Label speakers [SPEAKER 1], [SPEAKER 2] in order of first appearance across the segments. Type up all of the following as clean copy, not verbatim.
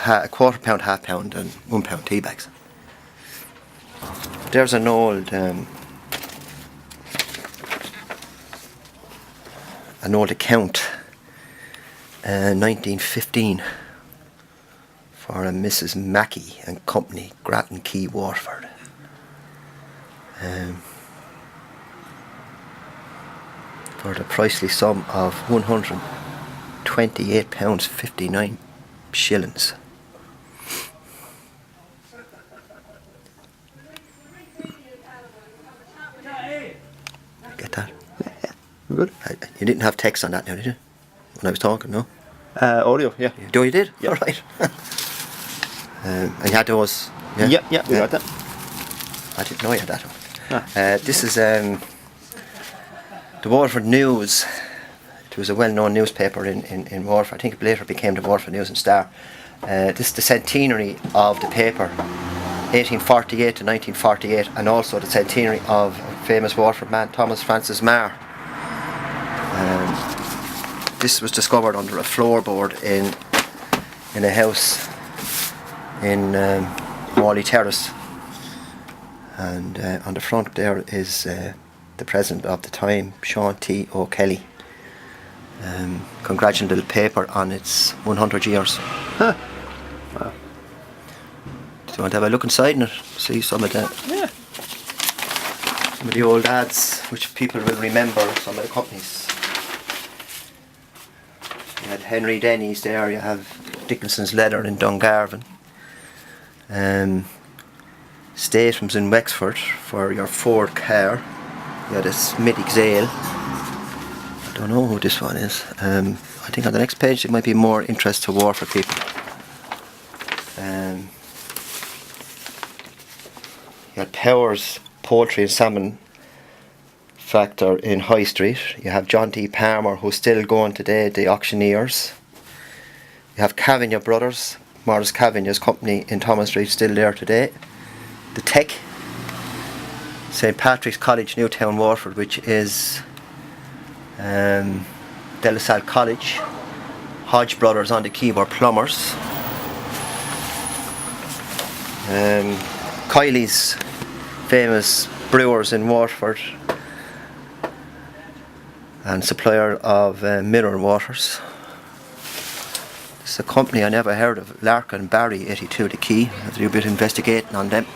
[SPEAKER 1] a quarter pound, half pound and 1 pound tea bags. There's an old account, 1915, for a Mrs. Mackey and Company, Grattan Quay, Waterford. For the pricely sum of £128.59. Get that?
[SPEAKER 2] Yeah, good.
[SPEAKER 1] You didn't have text on that now, did you? When I was talking, no?
[SPEAKER 2] Audio, yeah.
[SPEAKER 1] Oh, you did?
[SPEAKER 2] Yeah.
[SPEAKER 1] All right. And you had those?
[SPEAKER 2] Yeah, we got that.
[SPEAKER 1] I didn't know you had that one.
[SPEAKER 2] Ah.
[SPEAKER 1] This is the Waterford News. It was a well-known newspaper in Waterford. I think it later became the Waterford News and Star. This is the centenary of the paper, 1848 to 1948, and also the centenary of famous Waterford man Thomas Francis Marr. This was discovered under a floorboard in a house in Morley Terrace, and on the front there is the president of the time, Sean T. O'Kelly, congratulating the paper on its 100 years.
[SPEAKER 2] Huh. Wow.
[SPEAKER 1] Do you want to have a look inside and see some of the some of the old ads which people will remember, some of the companies? You had Henry Denny's there, you have Dickinson's Leather in Dungarvan, Statham's in Wexford for your Ford car. You had a Smith Exale. I don't know who this one is. I think on the next page it might be more interest to Waterford people. You had Powers Poultry and Salmon Factor in High Street. You have John D. Palmer, who's still going today, the auctioneers. You have Cavanagh Brothers, Morris Cavanagh's company in Thomas Street, still there today. The Tech, St. Patrick's College, Newtown, Waterford, which is De La Salle College. Hodge Brothers on the quay were plumbers. Kiley's, famous brewers in Waterford and supplier of mineral waters. It's a company I never heard of, Larkin Barry 82 the quay. I had to do a bit of investigating on them.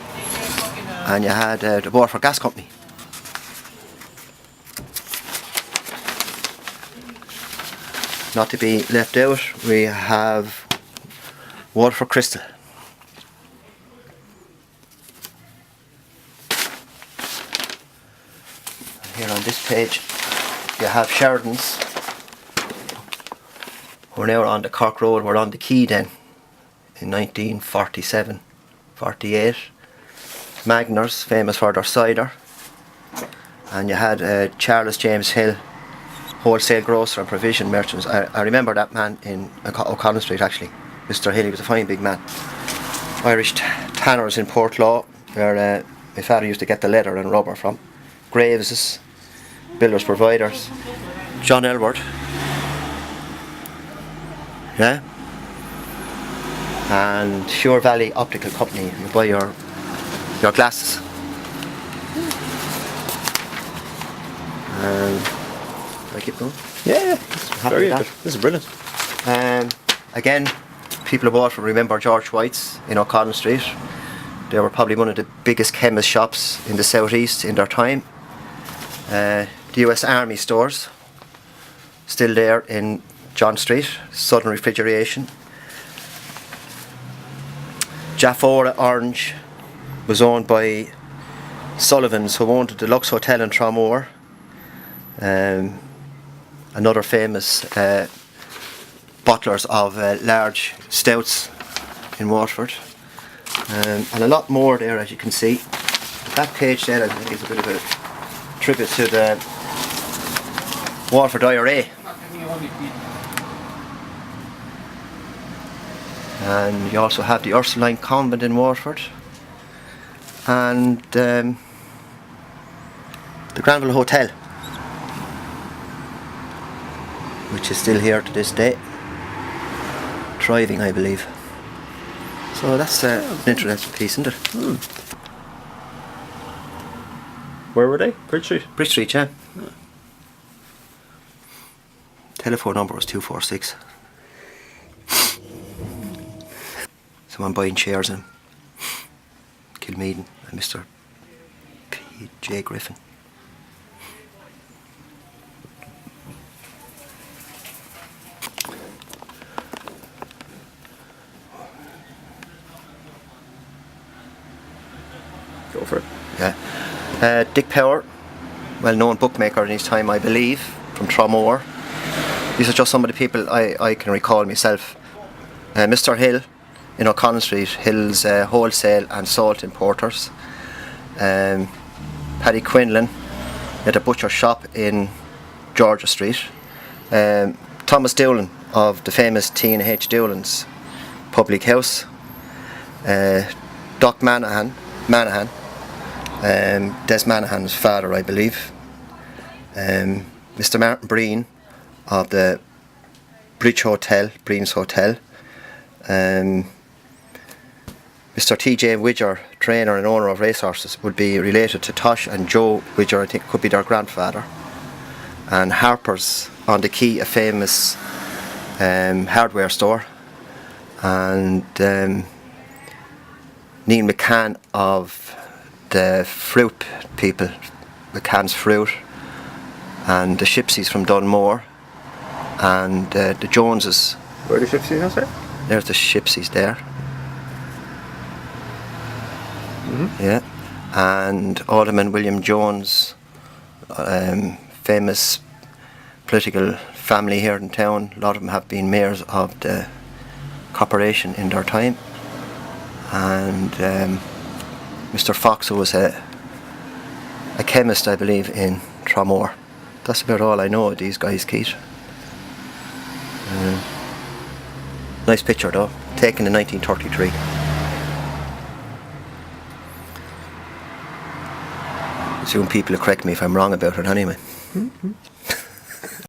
[SPEAKER 1] And you had the Waterford Gas Company. Not to be left out, we have Waterford Crystal. Here on this page you have Sheridan's. We're now on the Cork Road, we're on the quay then in 1947, 48. Magners, famous for their cider. And you had Charles James Hill, wholesale grocer and provision merchants. I remember that man in O'Connell Street actually. Mr. Hill, he was a fine big man. Irish tanners in Portlaw, where my father used to get the leather and rubber from. Graves's, builders providers. John Elward. Yeah. And Sure Valley Optical Company, you buy your glasses. Can I keep going?
[SPEAKER 2] Yeah, very good. This is brilliant.
[SPEAKER 1] Again, people of Waterford remember George White's in O'Connell Street. They were probably one of the biggest chemist shops in the southeast in their time. The US Army stores, still there in John Street, Southern Refrigeration. Jaffora Orange was owned by Sullivan's, who owned the Lux Hotel in Tramore. Another famous bottlers of large stouts in Waterford. And a lot more there, as you can see. That page there, I think, is a bit of a tribute to the Waterford IRA. And you also have the Ursuline Convent in Waterford. And the Granville Hotel, which is still here to this day, thriving, I believe. So that's an interesting piece, isn't it?
[SPEAKER 2] Where were they? Bridge Street?
[SPEAKER 1] Bridge Street, yeah. Telephone number was 246. Someone buying shares in Kilmeaden and Mr. P.J. Griffin.
[SPEAKER 2] Go for it.
[SPEAKER 1] Yeah. Dick Power, well-known bookmaker in his time, I believe, from Tramore. These are just some of the people I can recall myself. Mr. Hill in O'Connell Street, Hill's wholesale and salt importers. Paddy Quinlan at a butcher shop in Georgia Street. Thomas Doolan of the famous T&H Doolan's public house. Doc Manahan, Des Manahan's father, I believe. Mr. Martin Breen of the Bridge Hotel, Breen's Hotel. Mr. T.J. Widger, trainer and owner of racehorses, would be related to Tosh and Joe Widger, I think could be their grandfather. And Harper's on the Quay, a famous hardware store. And Neil McCann of the fruit people, McCann's Fruit, and the Shipsies from Dunmore, and the Joneses.
[SPEAKER 2] Where are the Shipsies now, sir?
[SPEAKER 1] There's the Shipsies there. Yeah, and Alderman William Jones, famous political family here in town. A lot of them have been mayors of the corporation in their time. And Mr. Fox, who was a chemist, I believe, in Tramore. That's about all I know of these guys, Keith. Nice picture though, taken in 1933. Soon people will correct me if I'm wrong about it anyway.